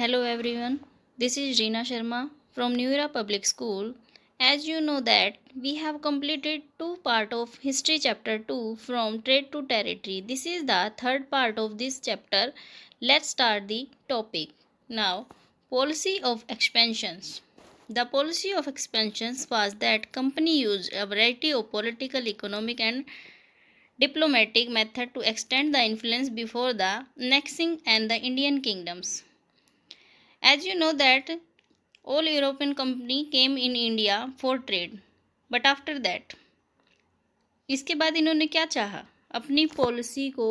Hello everyone, this is Reena Sharma from New Era Public School. As you know that we have completed two part of history chapter 2 from trade to territory. This is the third part of this chapter. Let's start the topic. Now, policy of expansions. The policy of expansions was that company used a variety of political, economic and diplomatic method to extend the influence before the annexing and the Indian kingdoms. As you know that all European company came in India for trade, but after that इसके बाद इन्होंने क्या चाहा, अपनी policy को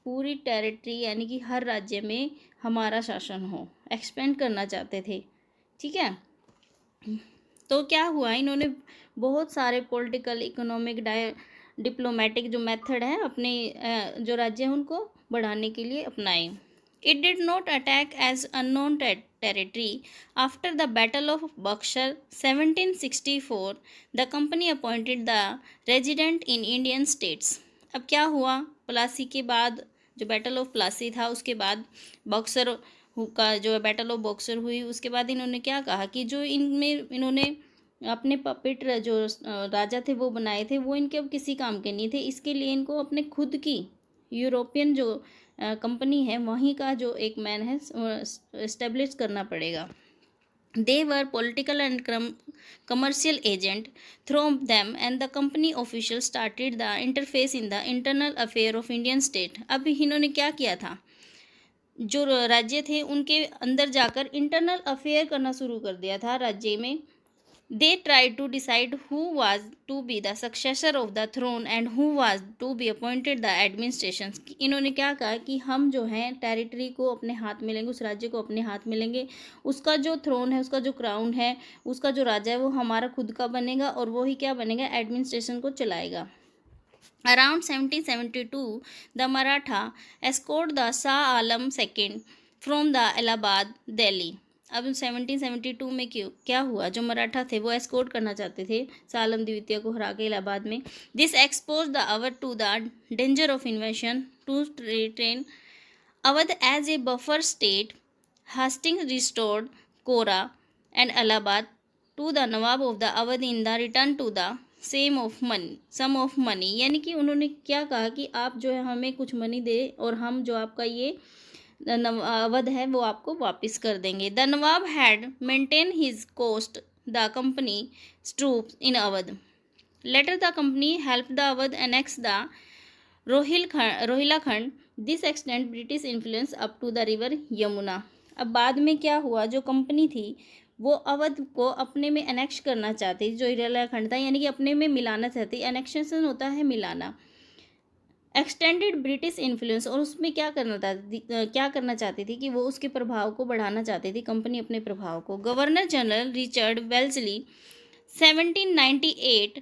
पूरी territory यानी कि हर राज्य में हमारा शासन हो, एक्सपेंड करना चाहते थे। ठीक है, तो क्या हुआ, इन्होंने बहुत सारे पॉलिटिकल, इकोनॉमिक, डिप्लोमेटिक जो मेथड है अपने जो राज्य हैं उनको बढ़ाने के लिए अपनाए। It did not attack as unknown territory. After the Battle of Buxar 1764, the company appointed the resident in Indian states. अब क्या हुआ, प्लासी के बाद जो बैटल ऑफ प्लासी था उसके बाद बक्सर का जो बैटल ऑफ बक्सर हुई, उसके बाद इन्होंने क्या कहा कि जो इनमें इन्होंने अपने पपेट जो राजा थे वो बनाए थे वो इनके अब किसी काम के नहीं थे। इसके लिए इनको अपने खुद की यूरोपियन जो कंपनी है वहीं का जो एक मैन है इस्टेब्लिश करना पड़ेगा। They were political and commercial agent through them and the company official started the interface in the internal affair of Indian state. अब इन्होंने क्या किया था, जो राज्य थे उनके अंदर जाकर इंटरनल अफेयर करना शुरू कर दिया था राज्य में। They tried to decide who was to be the successor of the throne and who was to be appointed the administrations. इन्होंने क्या कहा कि हम जो हैं टेरिटरी को अपने हाथ में लेंगे, उस राज्य को अपने हाथ में लेंगे, उसका जो थ्रोन है, उसका जो क्राउन है, उसका जो राजा है वो हमारा खुद का बनेगा और वो ही क्या बनेगा, एडमिनिस्ट्रेशन को चलाएगा। Around 1772, the Maratha escorted the Shah Alam II from the Allahabad, Delhi. अब 1772 में क्या हुआ, जो मराठा थे वो एस्कोर्ट करना चाहते थे सालम द्वितीय को हरा के इलाहाबाद में। This expose the Awadh to the danger of invasion to train Awadh as a buffer state. Hastings restored Kora and Allahabad to the Nawab of the Awadh in the return to the sum of money. यानी कि उन्होंने क्या कहा कि आप जो है हमें कुछ मनी दे और हम जो आपका ये अवध है वो आपको वापस कर देंगे। The Nawab had maintain his cost the company troops in Awadh. Later the company help the Awadh annex the Rohilkhand. This extend British influence up to the river Yamuna. अब बाद में क्या हुआ, जो कंपनी थी वो अवध को अपने में एनेक्स करना चाहती, जो रोहिलाखंड था यानी कि अपने में मिलाना चाहती। एनेक्शन होता है मिलाना। एक्सटेंडेड ब्रिटिश इन्फ्लुएंस, और उसमें क्या करना चाहती थी कि वो उसके प्रभाव को बढ़ाना चाहती थी कंपनी अपने प्रभाव को। Governor general Richard Wellesley 1798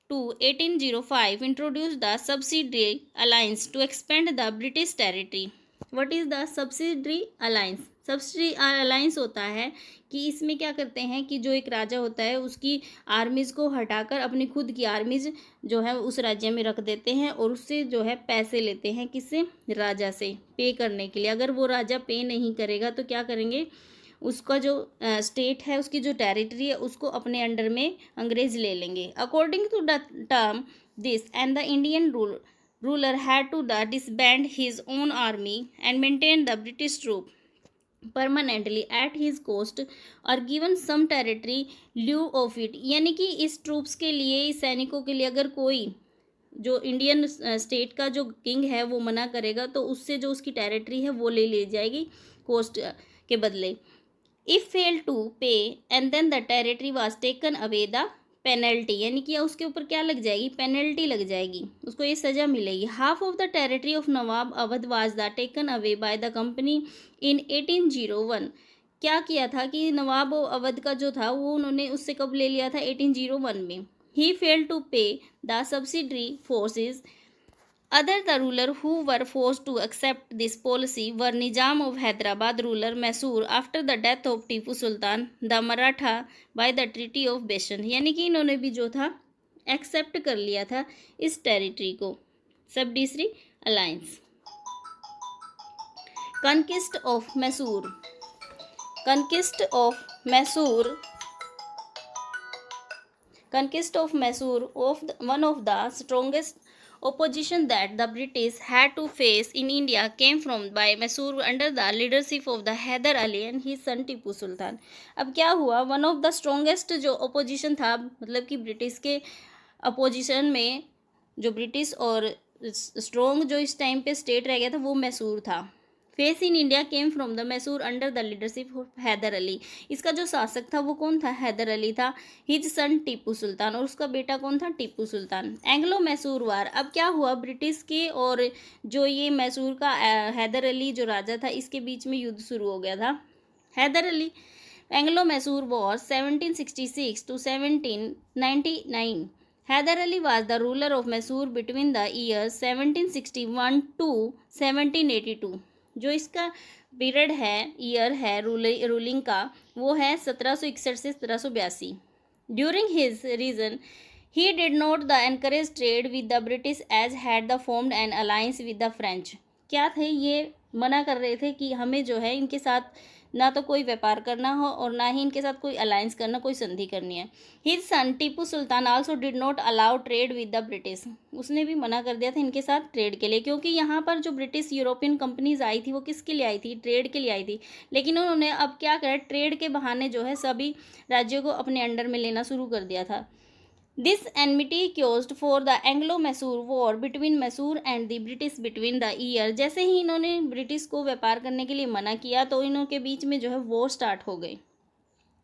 to 1805 introduced the subsidiary alliance to expand the British territory. What is the subsidiary alliance? Subsidy alliance होता है कि इसमें क्या करते हैं कि जो एक राजा होता है उसकी आर्मीज़ को हटाकर अपनी खुद की आर्मीज़ जो है उस राज्य में रख देते हैं और उससे जो है पैसे लेते हैं, किससे, राजा से पे करने के लिए। अगर वो राजा पे नहीं करेगा तो क्या करेंगे, उसका जो स्टेट है, उसकी जो टेरिटरी है उसको अपने अंडर में अंग्रेज ले लेंगे। According to the term this and the Indian ruler had to disband his own army and maintain the British troop permanently at his cost or given some territory lieu of it। यानी कि इस troops के लिए, इस सैनिकों के लिए अगर कोई जो इंडियन स्टेट का जो किंग है वो मना करेगा तो उससे जो उसकी टेरिटरी है वो ले ली जाएगी कोस्ट के बदले। If fail to pay and then the territory was taken away the penalty, यानी कि उसके ऊपर क्या लग जाएगी, पेनल्टी लग जाएगी, उसको ये सज़ा मिलेगी। Half of the territory of Nawab Awadh was the taken away by the company इन 1801। क्या किया था कि नवाब अवध का जो था वो उन्होंने उससे कब ले लिया था, 1801 में। ही फेल टू पे the subsidiary forces. Other the ruler who were forced to accept this policy were Nizam of Hyderabad, ruler Mysore after the death of Tipu Sultan, the Maratha by the Treaty of Bashan। यानी कि इन्होंने भी जो था accept कर लिया था इस टेरिटरी को। Subsidiary alliance. Conquest of Mysore. conquest of Mysore one of the strongest opposition that the British had to face in India came from by Mysore under the leadership of the Hyder Ali and his son Tipu Sultan. अब क्या हुआ, one of the strongest जो opposition था, मतलब कि British के opposition में जो ब्रिटिश और स्ट्रोंग जो इस टाइम पे स्टेट रह गया था वो मैसूर था। Face in India came from the Mysore under the leadership of Hyder Ali. इसका जो शासक था वो कौन था, हैदर अली था। हिज सन टीपू सुल्तान, और उसका बेटा कौन था, टीपू सुल्तान। एंग्लो मैसूर वार, अब क्या हुआ, ब्रिटिश के और जो ये मैसूर का हैदर अली जो राजा था इसके बीच में युद्ध शुरू हो गया था। Hyder Ali Anglo Mysore war 1766 to 1799। Hyder Ali was the ruler of Mysore between the years 1761 to 1782। जो इसका पीरियड है, ईयर है रूलिंग का, वो है 1761 से 1782। During his region he did not the encourage trade with the British as had the formed an alliance with the French. क्या थे, ये मना कर रहे थे कि हमें जो है इनके साथ ना तो कोई व्यापार करना हो और ना ही इनके साथ कोई अलायंस करना, कोई संधि करनी है। His son Tipu Sultan also did not allow trade with the British. उसने भी मना कर दिया था इनके साथ ट्रेड के लिए, क्योंकि यहाँ पर जो ब्रिटिश यूरोपियन कंपनीज आई थी वो किसके लिए आई थी, ट्रेड के लिए आई थी। लेकिन उन्होंने अब क्या करा, ट्रेड के बहाने जो है सभी राज्यों को अपने अंडर में लेना शुरू कर दिया था। This enmity caused for the Anglo-Mysore War between Mysore and the British between the year। जैसे ही इन्होंने ब्रिटिश को व्यापार करने के लिए मना किया तो इन्हों के बीच में जो है वॉर स्टार्ट हो गई।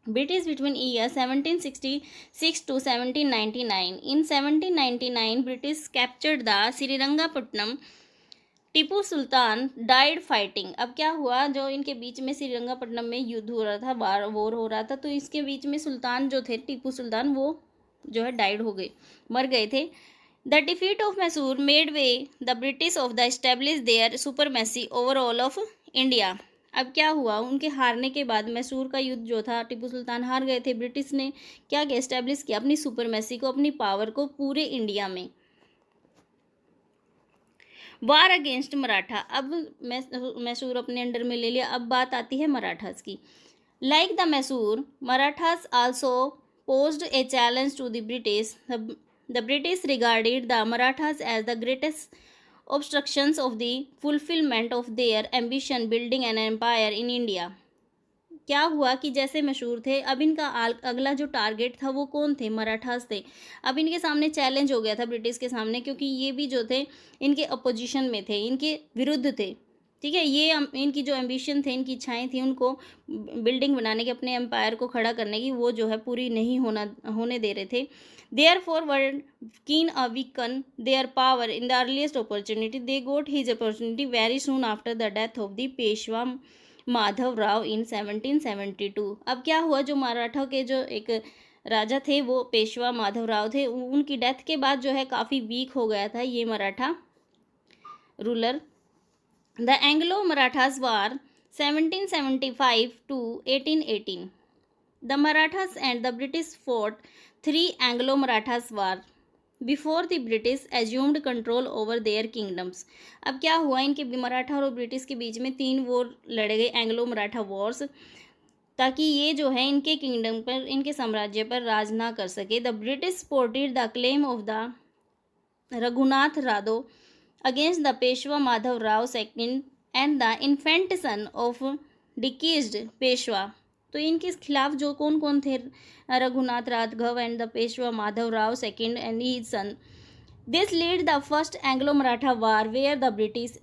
British between year 1766 to 1799। In 1799 British captured the Srirangapatnam. Tipu Sultan died fighting. अब क्या हुआ, जो इनके बीच में श्रीरंगापट्टनम में युद्ध हो रहा था, वॉर हो रहा था, तो इसके बीच में सुल्तान जो थे टीपू सुल्तान वो जो है डाइड हो गए, मर गए थे। The defeat of Mysore made way the British of the establish their supremacy over all of India. अब क्या हुआ, उनके हारने के बाद मैसूर का युद्ध जो था, टीपू सुल्तान हार गए थे, ब्रिटिश ने क्या किया, एस्टेब्लिश किया अपनी सुपरमेसी को, अपनी पावर को पूरे इंडिया में। वार अगेंस्ट मराठा, अब मैसूर अपने अंडर में ले लिया। अब बात आती है मराठास की। Like the Mysore, Marathas also posed a challenge to the British. The British regarded the Marathas as the greatest obstructions of the fulfillment of their ambition building an empire in India। क्या हुआ कि जैसे मशहूर थे, अब इनका अगला जो टारगेट था वो कौन थे, मराठास थे। अब इनके सामने चैलेंज हो गया था ब्रिटिश के सामने, क्योंकि ये भी जो थे इनके अपोजिशन में थे, इनके विरुद्ध थे। ठीक है, ये इनकी जो एम्बिशन थे, इनकी इच्छाएं थी, उनको बिल्डिंग बनाने के, अपने एम्पायर को खड़ा करने की, वो जो है पूरी नहीं होने दे रहे थे। There for were keen a weaken their power in the earliest opportunity. They got his opportunity very soon after the death of the Peshwa Madhav Rao in 1772। अब क्या हुआ, जो मराठा के जो एक राजा थे वो पेशवा माधव राव थे, उनकी डेथ के बाद जो है काफ़ी वीक हो गया था ये Maratha ruler. The Anglo-Marathas War 1775 to 1818। The Marathas and the British fought 3 Anglo-Marathas War before the British assumed control over their kingdoms। अब क्या हुआ, इनके मराठा और ब्रिटिश के बीच में 3 वॉर लड़े गए, एंग्लो मराठा वॉर्स, ताकि ये जो है इनके किंगडम पर, इनके साम्राज्य पर राज ना कर सके। The British supported the claim of the Raghunath Radho against the Peshwa Madhav Rao II and the infant son of deceased Peshwa। तो इनके खिलाफ जो कौन कौन थे, Raghunath Raghav and the Peshwa Madhav Rao second and his son. This lead the first Anglo Maratha war where the British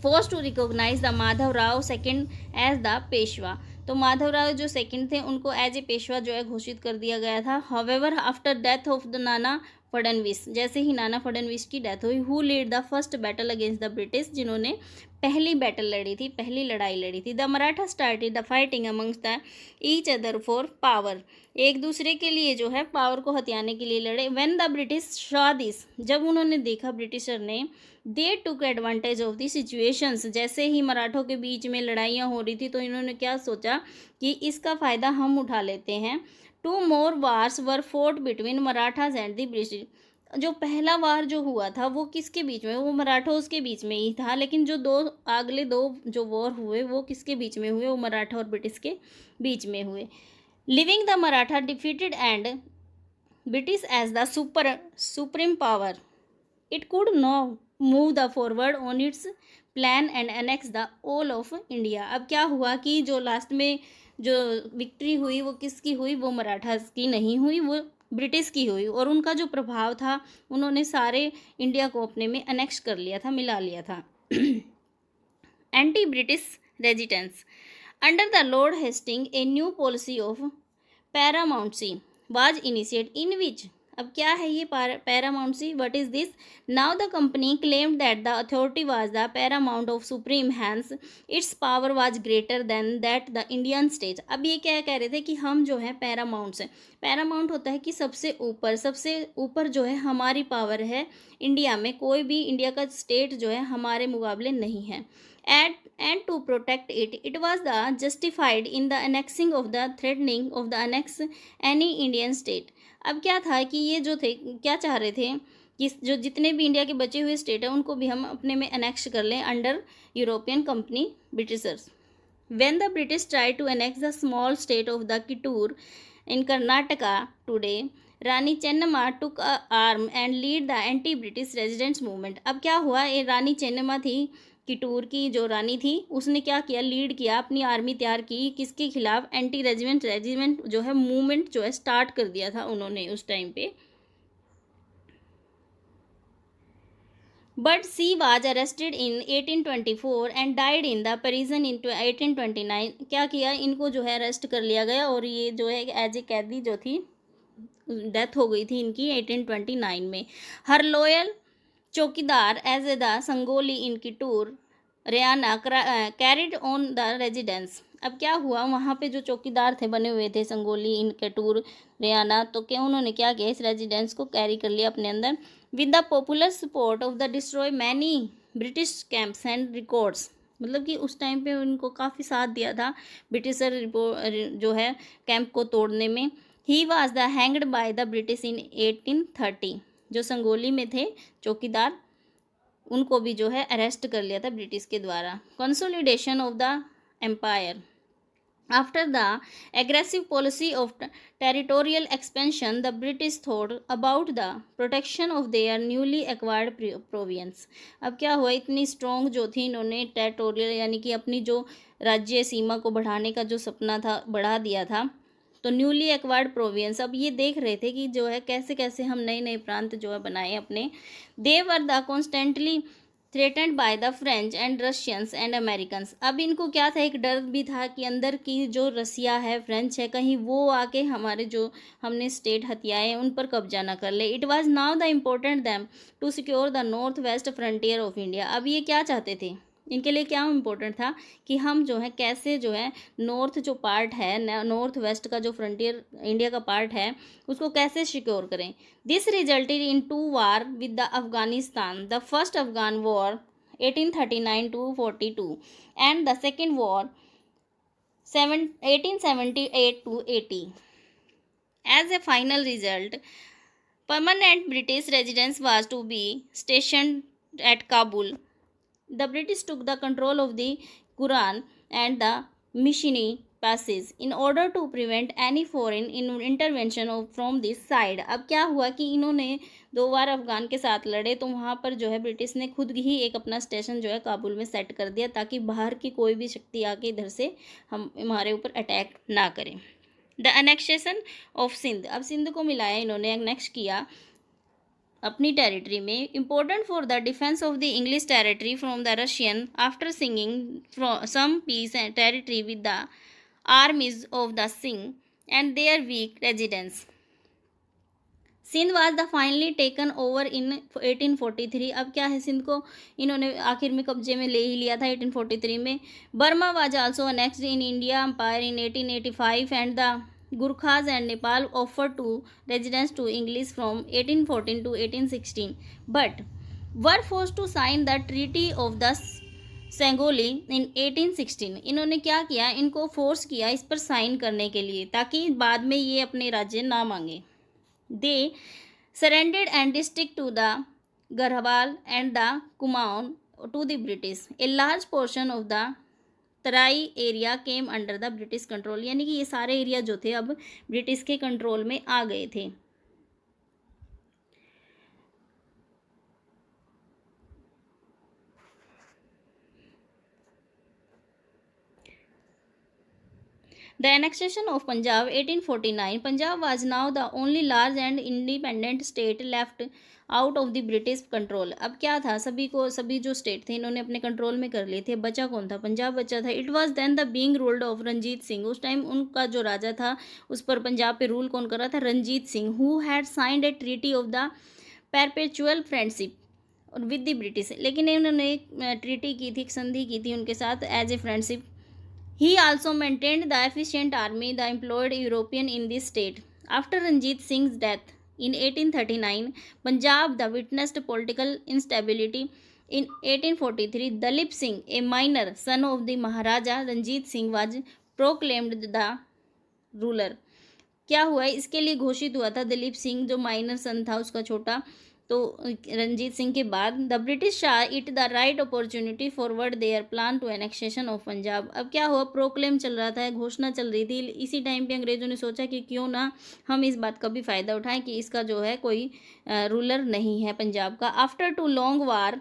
force to recognise the Madhav Rao second as the Peshwa. तो माधव राव जो second थे उनको एज ए पेशवा जो है घोषित कर दिया गया था। However after death of the Nana Phadnavis, जैसे ही नाना फडणवीस की डेथ हुई, who lead the first battle against the British, जिन्होंने पहली बैटल लड़ी थी, पहली लड़ाई लड़ी थी। The Maratha started the fighting amongst the each other for power, एक दूसरे के लिए जो है पावर को हथियाने के लिए लड़े। When the British saw this, जब उन्होंने देखा ब्रिटिशर ने, they took advantage of the situations, जैसे ही मराठों के बीच में लड़ाइयाँ हो रही थी तो इन्होंने क्या सोचा कि इसका फ़ायदा हम उठा लेते हैं। 2 more wars were fought between Marathas and the British. जो पहला वार जो हुआ था वो किसके बीच में, वो मराठोस के बीच में ही था, लेकिन जो अगले दो जो वॉर हुए वो किसके बीच में हुए, वो मराठा और ब्रिटिश के बीच में हुए। Living the Maratha defeated and British as the supreme power, it could no move the forward on its plan and annex the all of India. अब क्या हुआ कि जो लास्ट में जो विक्ट्री हुई वो किसकी हुई, वो मराठास की नहीं हुई, वो ब्रिटिश की हुई, और उनका जो प्रभाव था उन्होंने सारे इंडिया को अपने में अनेक्स कर लिया था, मिला लिया था। Anti British resistance under the Lord Hastings a new policy of paramountcy was initiate in which, अब क्या है ये paramountcy, what is this. Now the company claimed that the authority was the paramount of supreme, hence its power was greater than that the Indian state. अब ये क्या कह रहे थे कि हम जो है पैरामाउंट से, पैरामाउंट होता है कि सबसे ऊपर जो है हमारी पावर है इंडिया में, कोई भी इंडिया का स्टेट जो है हमारे मुकाबले नहीं है। And to protect it, it was the justified in the annexing of the threatening of the annex any Indian state। अब क्या था कि ये जो थे क्या चाह रहे थे कि जो जितने भी इंडिया के बचे हुए स्टेट हैं उनको भी हम अपने में अनेक्स कर लें under European company Britishers. When the British tried to annex the small state of the Kittur in Karnataka today, Rani Chennamma took a arm and lead the anti-British resistance movement। अब क्या हुआ, ये रानी चेन्नम्मा थी, किटूर की जो रानी थी, उसने क्या किया, लीड किया, अपनी आर्मी तैयार की, किसके खिलाफ, एंटी रेजिमेंट जो है मूवमेंट जो है स्टार्ट कर दिया था उन्होंने उस टाइम पे। But she was arrested in 1824 and died in the prison in 1829। क्या किया, इनको जो है अरेस्ट कर लिया गया और ये जो है एज ए कैदी जो थी डेथ हो गई थी इनकी 1829 में। Her loyal chowkidar as a the Sangolli in Kittur Rayanna carried on the residence. अब क्या हुआ, वहाँ पे जो चौकीदार थे बने हुए थे संगोली इन किटूर रियाना, तो क्या उन्होंने क्या किया, इस रेजिडेंस को कैरी कर लिया अपने अंदर। With the popular support of the destroy many British camps and records, मतलब कि उस टाइम पे उनको काफ़ी साथ दिया था ब्रिटिशर जो है कैंप को तोड़ने में। He was the hanged by the British in 1830। जो संगोली में थे चौकीदार, उनको भी जो है अरेस्ट कर लिया था ब्रिटिश के द्वारा। Consolidation of the empire after the aggressive policy of territorial expansion, the British thought about the protection of their newly acquired province. अब क्या हुआ, इतनी स्ट्रॉन्ग जो थी, इन्होंने टेरिटोरियल यानी कि अपनी जो राज्य सीमा को बढ़ाने का जो सपना था बढ़ा दिया था, तो न्यूली एक्वायर्ड प्रोविंस। अब ये देख रहे थे कि जो है कैसे कैसे हम नए नए प्रांत जो है बनाए अपने। They were the constantly threatened by the French and Russians and Americans. अब इनको क्या था, एक डर भी था कि अंदर की जो रसिया है, फ्रेंच है, कहीं वो आके हमारे जो हमने स्टेट हथियाए हैं उन पर कब्जा ना कर ले। It was now the important them to secure the north west frontier of India. अब ये क्या चाहते थे, इनके लिए क्या इम्पोर्टेंट था कि हम जो है कैसे जो है नॉर्थ जो पार्ट है, नॉर्थ वेस्ट का जो फ्रंटियर इंडिया का पार्ट है, उसको कैसे सिक्योर करें। This resulted in 2 war with the Afghanistan, the first Afghan war 1839 to 42 and the second war 1878 to 80। As a final result, permanent British residence was to be stationed at Kabul। The British took the control of the Quran and the Mishni passes in order to prevent any foreign intervention from this side। अब क्या हुआ कि इन्होंने 2 बार अफगान के साथ लड़े, तो वहाँ पर जो है ब्रिटिश ने खुद ही एक अपना स्टेशन जो है काबुल में सेट कर दिया ताकि बाहर की कोई भी शक्ति आके इधर से हमारे ऊपर अटैक ना करें। द अनेक्सेशन ऑफ सिंध, अब सिंध को मिलाया इन्होंने, अनेक्स किया अपनी टेरिटरी में। Important for the defence of the English territory from the Russian after singing some peace and territory with the armies of the Singh and their weak residence. Sindh was the finally taken over in 1843। अब क्या है, सिंध को इन्होंने आखिर में कब्जे में ले ही लिया था 1843 में। Burma was also annexed in India empire in 1885 and the Gurkhas and Nepal offered to residence to English from 1814 to 1816, but were forced to sign the Treaty of the Sangoli in 1816। इन्होंने क्या किया, इनको force किया इस पर sign करने के लिए ताकि बाद में ये अपने राज्य ना मांगे। दे surrendered and district to the Garhwal and the Kumaon to the British. A large portion of the Terai area came under the British control, यानी कि ये सारे एरिया जो थे अब ब्रिटिश के कंट्रोल में आ गए थे. The annexation of Punjab 1849. Punjab was now the only large and independent state left out of the British control. अब क्या था, सभी जो स्टेट थे इन्होंने अपने कंट्रोल में कर लिए थे. बचा कौन था? पंजाब बचा था. It was then the being ruled of Ranjit Singh. उस टाइम उनका जो राजा था उस पर पंजाब पे रूल कौन कर रहा था? Ranjit Singh. Who had signed a treaty of the perpetual friendship with the British. लेकिन इन्होंने एक ट्रीटी की थी, एक संधि की थी उनके साथ as a friendship. He also maintained the efficient army that employed European in this state. After Ranjit Singh's death in 1839, Punjab witnessed political instability. In 1843, Dalip Singh, a minor son of the Maharaja Ranjit Singh, was proclaimed the ruler. क्या हुआ? इसके लिए घोषित हुआ था दलीप सिंह, जो minor सन था उसका छोटा, तो रंजीत सिंह के बाद. The British saw it the right opportunity forward their plan to annexation of Punjab. अब क्या हुआ? प्रोक्लेम चल रहा था, घोषणा चल रही थी. इसी टाइम पे अंग्रेजों ने सोचा कि क्यों ना हम इस बात का भी फ़ायदा उठाएं कि इसका जो है कोई रूलर नहीं है पंजाब का. After two long war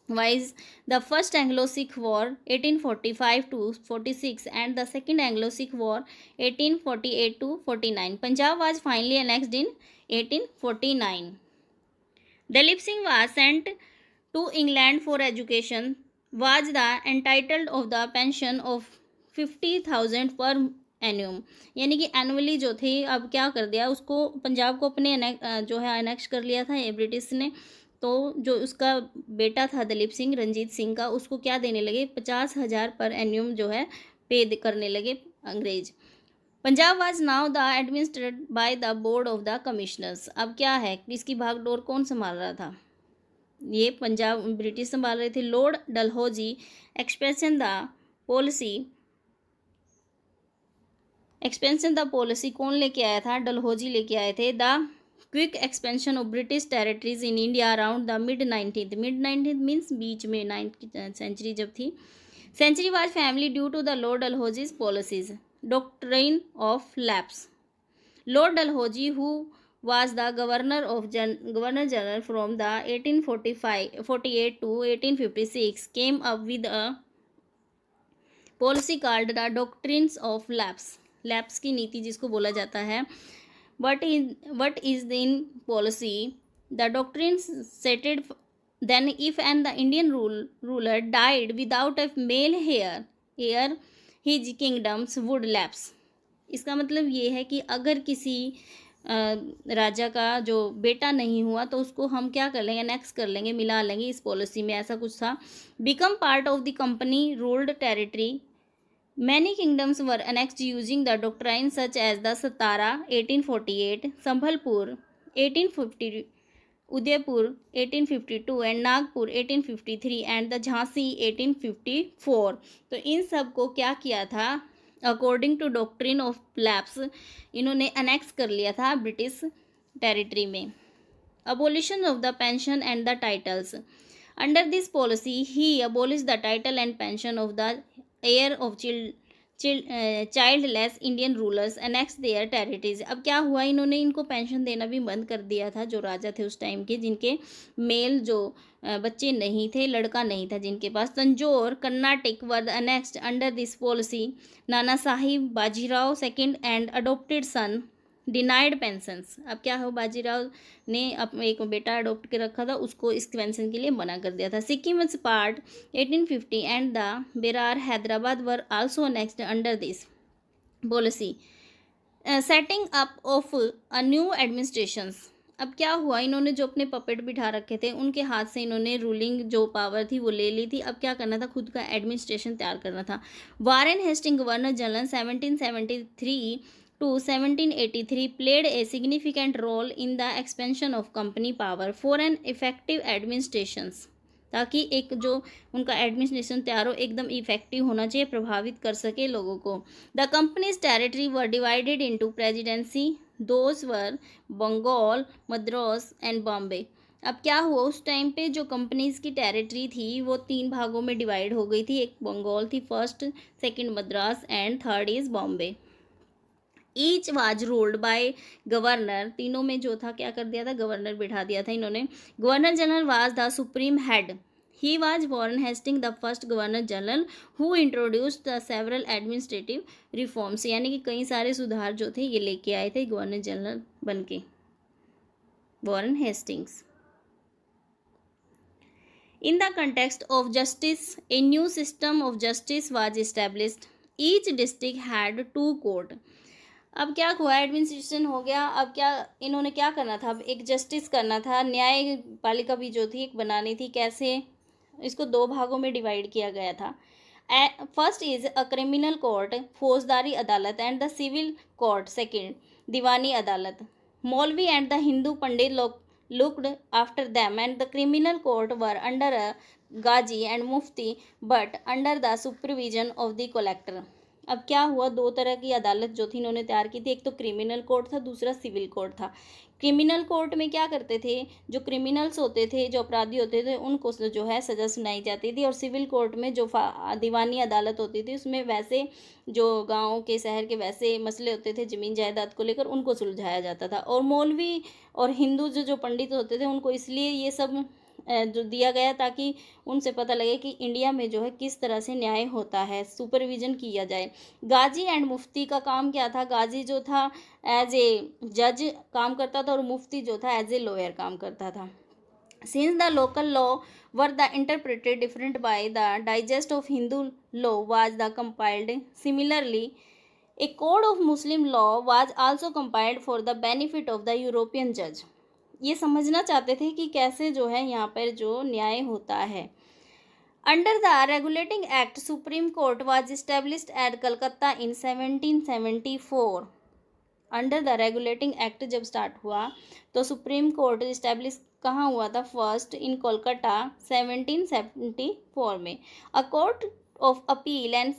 wise the first Anglo-Sikh war 1845 to 46 and the second Anglo-Sikh War 1848 to 49. Punjab was finally annexed in 1849. Dalip Singh was sent to England for education. Was the entitled of the pension of 50,000 per annum. यानी कि annually जो थे, अब क्या कर दिया उसको, पंजाब को अपने जो है अनेक्स कर लिया था ये ब्रिटिश ने. तो जो उसका बेटा था दलीप सिंह, रंजीत सिंह का, उसको क्या देने लगे? 50,000 पर एन्यूम जो है पे करने लगे अंग्रेज. Punjab was now the administered by the board of the commissioners. अब क्या है, इसकी भागडोर कौन संभाल रहा था? ये पंजाब ब्रिटिश संभाल रहे थे. Lord Dalhousie expansion the policy कौन लेके आया था? डलहौजी लेके आए थे. The quick expansion of British territories in India around the mid 19th means बीच में 9th सेंचुरी जब थी. Century was family due to the Lord Dalhousie's policies. Doctrine of lapse. Lord Dalhousie, who was the Governor General from the 1848 to 1856, came up with a policy called the Doctrines of Lapse. Lapse की नीति जिसको बोला जाता है. What is the policy? The doctrines stated then if the Indian ruler died without a male heir, his kingdoms would lapse. इसका मतलब ये है कि अगर किसी राजा का जो बेटा नहीं हुआ तो उसको हम क्या कर लेंगे? अनेक्स कर लेंगे, मिला लेंगे इस पॉलिसी में, ऐसा कुछ था. Become part of the company ruled territory. Many kingdoms were annexed using the doctrine such as the Satara 1848, Sambalpur 1850, Udaipur 1852 and Nagpur 1853 and the Jhansi 1854. तो इन सब को क्या किया था? According to doctrine of lapse इन्होंने अनेक्स कर लिया था ब्रिटिश टेरिटरी में. Abolition of the pension and the titles. Under this policy he abolish the title and pension of the heir of childless Indian rulers annex their territories. अब क्या हुआ? इन्होंने इनको पेंशन देना भी बंद कर दिया था, जो राजा थे उस टाइम के, जिनके मेल जो बच्चे नहीं थे, लड़का नहीं था जिनके पास. Tanjore Karnataka were annexed under this policy. Nana Sahib Bajirao second and adopted son denied pensions. अब क्या हो? बाजीराव ने एक बेटा अडोप्ट के रखा था, उसको इस पेंशन के लिए मना कर दिया था. Sikkim was part 1850 and the Berar Hyderabad were also next under this policy. Setting up of a new administrations. अब क्या हुआ? इन्होंने जो अपने पपेट बिठा रखे थे उनके हाथ से इन्होंने रूलिंग जो पावर थी वो ले ली थी. अब क्या करना था? खुद का एडमिनिस्ट्रेशन तैयार करना था. Warren Hasting governor general 1773 to 1783 played a significant role in the expansion of company power for an effective administrations. ताकि एक जो उनका एडमिनिस्ट्रेशन तैयार हो, एकदम इफेक्टिव होना चाहिए, प्रभावित कर सके लोगों को. The company's territory were divided into presidency those were Bengal, Madras and Bombay. अब क्या हुआ, उस टाइम पे जो कंपनीज की टेरिटरी थी वो 3 भागों में डिवाइड हो गई थी। एक बंगाल थी first, second Madras and third is Bombay. Each was ruled by governor, तीनों में जो था क्या कर दिया था, गवर्नर बिठा दिया था इन्होंने। Governor general was the supreme head. He was Warren Hasting the first governor general who introduced the several administrative reforms, यानी कि कई सारे सुधार जो थे ये लेके आए थे गवर्नर जनरल बन के, Warren Hastings. In the context of justice, a new system of justice was established. Each district had 2 court. अब क्या हुआ, एडमिनिस्ट्रेशन हो गया। अब क्या इन्होंने क्या करना था, अब एक जस्टिस करना था, न्यायपालिका भी जो थी एक बनानी थी। कैसे, इसको 2 भागों में डिवाइड किया गया था। First is a criminal court, फौजदारी अदालत, and the civil court second, दीवानी अदालत। Maulvi and the Hindu pandit looked after them, and the criminal court were under a gazi and mufti but under the supervision of the collector. अब क्या हुआ, 2 तरह की अदालत जो थी इन्होंने तैयार की थी। एक तो क्रिमिनल कोर्ट था, दूसरा सिविल कोर्ट था। क्रिमिनल कोर्ट में क्या करते थे, जो क्रिमिनल्स होते थे, जो अपराधी होते थे, उनको जो है सज़ा सुनाई जाती थी। और सिविल कोर्ट में जो दीवानी अदालत होती थी उसमें वैसे जो गाँव के शहर के वैसे मसले होते थे ज़मीन जायदाद को लेकर, उनको सुलझाया जाता था। और मौलवी और हिंदू जो पंडित होते थे उनको इसलिए ये सब जो दिया गया ताकि उनसे पता लगे कि इंडिया में जो है किस तरह से न्याय होता है, सुपरविजन किया जाए। गाजी एंड मुफ्ती का काम क्या था, गाजी जो था एज ए जज काम करता था और मुफ्ती जो था एज ए लॉयर काम करता था। Since the local law were the interpreted different by the digest of Hindu law was the compiled similarly A code of Muslim law was also compiled for the benefit of the European जज। ये समझना चाहते थे कि कैसे जो है यहाँ पर जो न्याय होता है। Under the regulating act supreme court was established at Calcutta in 1774। Under the regulating act जब स्टार्ट हुआ तो सुप्रीम कोर्ट इस्टेब्लिश कहाँ हुआ था, फर्स्ट इन कोलकाता 1774 में। A court of appeal and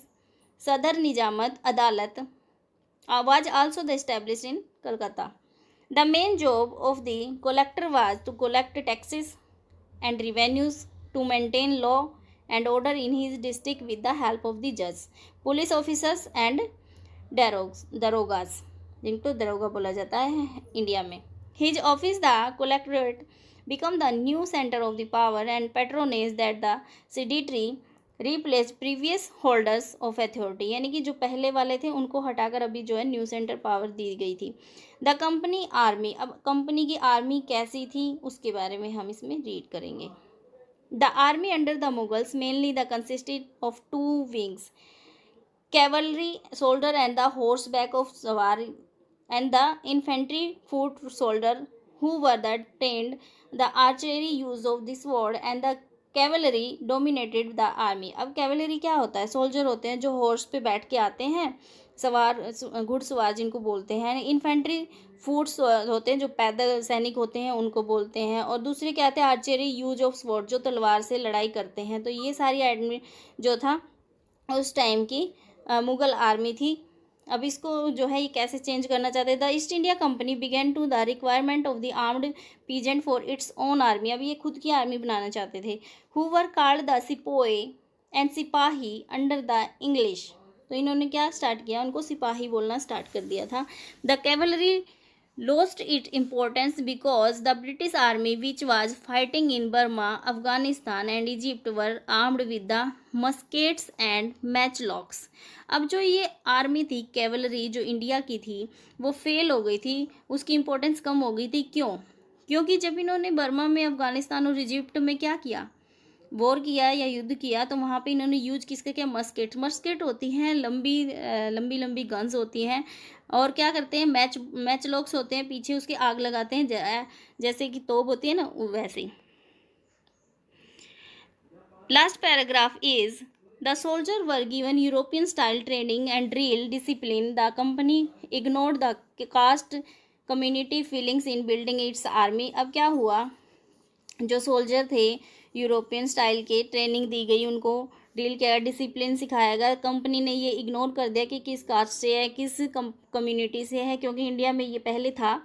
सदर निजामत अदालत was also the establish in Calcutta. The main job of the collector was to collect taxes and revenues, to maintain law and order in his district with the help of the judges, police officers and darogas, जिनको दरोगा बोला जाता है India में। His office, the collectorate, become the new center of the power and patronage that the seditary replace previous holders of authority, यानी कि जो पहले वाले थे उनको हटाकर अभी जो है न्यू सेंटर पावर दी गई थी। द कंपनी आर्मी, अब कंपनी की आर्मी कैसी थी उसके बारे में हम इसमें रीड करेंगे। The army under the Mughals mainly the consisted of 2 wings, cavalry soldier and the horse back of sawari and the infantry foot soldier who were the trained the archery use of this word and the cavalry dominated the army. अब cavalry क्या होता है, soldier होते हैं जो horse पे बैठ के आते हैं, सवार घुड़सवार जिनको बोलते हैं। इन्फेंट्री फुट्स होते हैं जो पैदल सैनिक होते हैं उनको बोलते हैं। और दूसरे क्या आते हैं, आर्चरी यूज ऑफ स्वॉर्ड, जो तलवार से लड़ाई करते हैं। तो ये सारी एडमी जो था उस टाइम की मुग़ल आर्मी थी। अब इसको जो है ये कैसे चेंज करना चाहते थे। East India Company began to the requirement of the armed peasant for its own army. अब ये खुद की आर्मी बनाना चाहते थे। Who were called the sepoy and sipahi under the English. तो इन्होंने क्या स्टार्ट किया, उनको सिपाही बोलना स्टार्ट कर दिया था। The cavalry lost its importance because the British army which was fighting in Burma, Afghanistan and Egypt were armed with the muskets and matchlocks। अब जो ये आर्मी थी कैवलरी जो इंडिया की थी वो फेल हो गई थी, उसकी इम्पोर्टेंस कम हो गई थी। क्यों? क्योंकि जब इन्होंने बर्मा में, अफगानिस्तान और इजिप्ट में क्या किया, वॉर किया या युद्ध किया, तो वहाँ पे इन्होंने यूज किसका किया, मस्केट। मस्केट होती हैं लंबी लंबी गन्स होती हैं। और क्या करते हैं, मैच लॉक्स होते हैं, पीछे उसके आग लगाते हैं, जैसे कि तोप होती है ना वैसे ही। Last paragraph is the soldier were given European style training and drill discipline. The company ignored the caste community feelings in building its army. अब क्या हुआ, जो सोल्जर थे यूरोपियन स्टाइल के ट्रेनिंग दी गई, उनको डील किया, डिसिप्लिन सिखाया गया। कंपनी ने ये इग्नोर कर दिया कि किस कास्ट से है, किस कम्युनिटी से है, क्योंकि इंडिया में ये पहले था।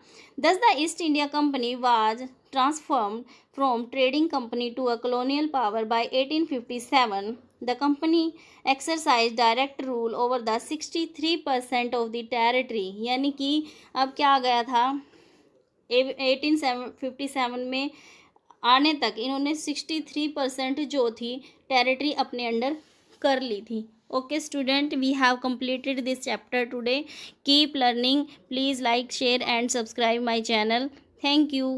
Thus the East India Company was transformed from trading company to a colonial power by 1857। The company exercise direct rule over the 63% of the territory, यानी कि अब क्या आ गया था 1857 में आने तक इन्होंने 63% जो थी टेरिटरी अपने अंडर कर ली थी। Okay student, we have completed this chapter today. Keep learning. Please like, share and subscribe my channel. Thank you.